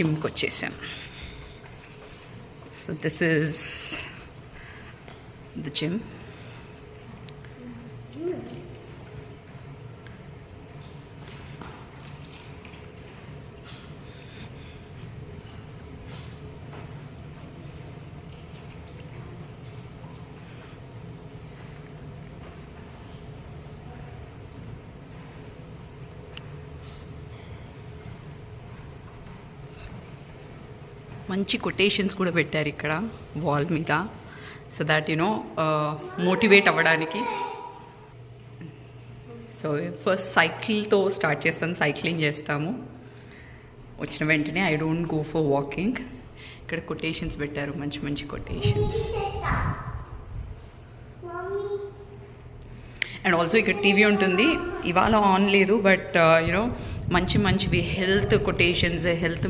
జిమ్కి వచ్చేసాం. So this is the gym. మంచి కొటేషన్స్ కూడా పెట్టారు ఇక్కడ వాల్ మీద, సో దాట్ మోటివేట్ అవ్వడానికి. సో ఫస్ట్ సైకిల్తో స్టార్ట్ చేస్తాను, సైక్లింగ్ చేస్తాము. వచ్చిన వెంటనే I don't go for walking. ఇక్కడ కొటేషన్స్ పెట్టారు, మంచి మంచి కొటేషన్స్. అండ్ ఆల్సో ఇక్కడ టీవీ ఉంటుంది. ఇవాళ ఆన్ లేదు, బట్ మంచి మంచివి హెల్త్ కొటేషన్స్, హెల్త్